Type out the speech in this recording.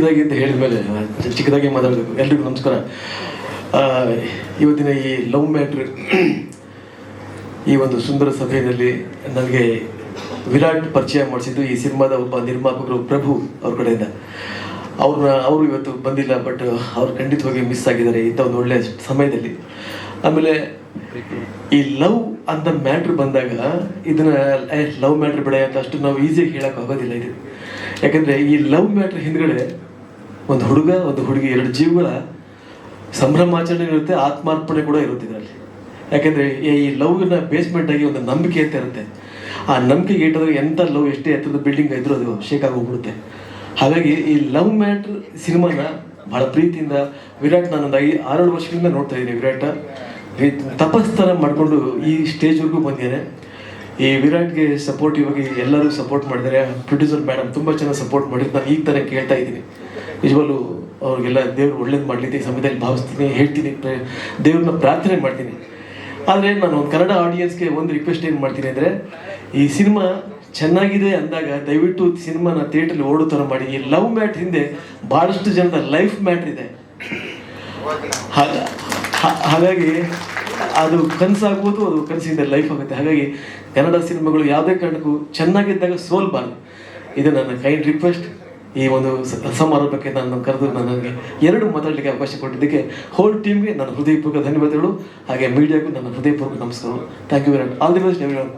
ಚಿಕ್ಕದಾಗಿ ಅಂತ ಹೇಳಿದ್ಮೇಲೆ ಚಿಕ್ಕದಾಗಿ ಮಾತಾಡಬೇಕು. ಎಲ್ರಿಗೂ ನಮಸ್ಕಾರ. ಇವತ್ತಿನ ಈ ಲವ್ ಮ್ಯಾಟ್ರ್ ಈ ಒಂದು ಸುಂದರ ಸಭೆಯಲ್ಲಿ ನನಗೆ ವಿರಾಟ್ ಪರಿಚಯ ಮಾಡಿಸಿದ್ದು ಈ ಸಿನಿಮಾದ ಒಬ್ಬ ನಿರ್ಮಾಪಕರು ಪ್ರಭು ಅವ್ರ ಕಡೆಯಿಂದ. ಅವರು ಇವತ್ತು ಬಂದಿಲ್ಲ, ಬಟ್ ಅವ್ರು ಖಂಡಿತವಾಗಿ ಮಿಸ್ ಆಗಿದ್ದಾರೆ ಇಂಥ ಒಂದು ಒಳ್ಳೆಯ ಸಮಯದಲ್ಲಿ. ಆಮೇಲೆ ಈ ಲವ್ ಅಂತ ಮ್ಯಾಟ್ರ್ ಬಂದಾಗ ಇದನ್ನ ಲವ್ ಮ್ಯಾಟ್ರ್ ಬಿಡ ಅಂತ ಅಷ್ಟು ನಾವು ಈಸಿಯಾಗಿ ಹೇಳಕ್ ಆಗೋದಿಲ್ಲ ಇದು. ಯಾಕಂದ್ರೆ ಈ ಲವ್ ಮ್ಯಾಟ್ರ್ ಹಿಂದ್ಗಡೆ ಒಂದು ಹುಡುಗ ಒಂದು ಹುಡುಗಿ, ಎರಡು ಜೀವಗಳ ಸಂಭ್ರಮಾಚರಣೆ ಇರುತ್ತೆ, ಆತ್ಮಾರ್ಪಣೆ ಕೂಡ ಇರುತ್ತೆ ಇದರಲ್ಲಿ. ಯಾಕಂದ್ರೆ ಈ ಲವ್ನ ಬೇಸ್ಮೆಂಟ್ ಆಗಿ ಒಂದು ನಂಬಿಕೆ ಅಂತ ಇರುತ್ತೆ. ಆ ನಂಬಿಕೆಗೆ ಇಟ್ಟದಾಗ ಎಂಥ ಲವ್ ಎಷ್ಟೇ ಎತ್ತರದ ಬಿಲ್ಡಿಂಗ್ ಇದ್ರೂ ಅದು ಶೇಕ್ ಆಗೋಗ್ಬಿಡುತ್ತೆ. ಹಾಗಾಗಿ ಈ ಲವ್ ಮ್ಯಾಟ್ರ್ ಸಿನಿಮಾನ ಬಹಳ ಪ್ರೀತಿಯಿಂದ ವಿರಾಟ್ ನಾನೊಂದು 6-7 ವರ್ಷಗಳಿಂದ ನೋಡ್ತಾ ಇದ್ದೀನಿ. ವಿರಾಟ ತಪಸ್ತರ ಮಾಡಿಕೊಂಡು ಈ ಸ್ಟೇಜ್ವರೆಗೂ ಬಂದಿದ್ದಾರೆ. ಈ ವಿರಾಟ್ಗೆ ಸಪೋರ್ಟಿವ್ ಆಗಿ ಎಲ್ಲರೂ ಸಪೋರ್ಟ್ ಮಾಡಿದ್ದಾರೆ. ಪ್ರೊಡ್ಯೂಸರ್ ಮೇಡಮ್ ತುಂಬ ಚೆನ್ನಾಗಿ ಸಪೋರ್ಟ್ ಮಾಡಿದ್ರು. ನಾನು ಈಗ ತಾನೇ ಕೇಳ್ತಾ ಇದ್ದೀನಿ. ನಿಜವಾಗ್ಲೂ ಅವ್ರಿಗೆಲ್ಲ ದೇವ್ರು ಒಳ್ಳೇದು ಮಾಡಲಿಕ್ಕೆ ಸಮಯದಲ್ಲಿ ಭಾವಿಸ್ತೀನಿ, ಹೇಳ್ತೀನಿ, ದೇವ್ರನ್ನ ಪ್ರಾರ್ಥನೆ ಮಾಡ್ತೀನಿ. ಆದರೆ ನಾನು ಒಂದು ಕನ್ನಡ ಆಡಿಯನ್ಸ್ಗೆ ಒಂದು ರಿಕ್ವೆಸ್ಟ್ ಏನು ಮಾಡ್ತೀನಿ ಅಂದರೆ, ಈ ಸಿನಿಮಾ ಚೆನ್ನಾಗಿದೆ ಅಂದಾಗ ದಯವಿಟ್ಟು ಸಿನಿಮಾನ ಥಿಯೇಟ್ರಲ್ಲಿ ಓಡೋ ಥರ ಮಾಡಿ. ಈ ಲವ್ ಮ್ಯಾಟ್ರ್ ಹಿಂದೆ ಭಾಳಷ್ಟು ಜನದ ಲೈಫ್ ಮ್ಯಾಟ್ರ್ ಇದೆ. ಹಾಗಾಗಿ ಅದು ಕನಸಾಗ್ಬೋದು, ಅದು ಕನಸಿಂದ ಲೈಫ್ ಆಗುತ್ತೆ. ಹಾಗಾಗಿ ಕನ್ನಡ ಸಿನಿಮಾಗಳು ಯಾವುದೇ ಕಾರಣಕ್ಕೂ ಚೆನ್ನಾಗಿದ್ದಾಗ ಸೋಲ್ಬಾರ್ದು. ಇದು ನನ್ನ ಕೈಂಡ್ ರಿಕ್ವೆಸ್ಟ್. ಈ ಒಂದು ಸಮಾರಂಭಕ್ಕೆ ನಾನು ಕರೆದು ನನಗೆ 2 ಮಾತಾಡಲಿಕ್ಕೆ ಅವಕಾಶ ಕೊಟ್ಟಿದ್ದಕ್ಕೆ ಹೋಲ್ ಟೀಮ್ಗೆ ನನ್ನ ಹೃದಯಪೂರ್ವಕ ಧನ್ಯವಾದಗಳು. ಹಾಗೆ ಮೀಡಿಯಾಗೂ ನನ್ನ ಹೃದಯಪೂರ್ವಕ ನಮಸ್ಕಾರ. Thank you Virat. All the best everyone.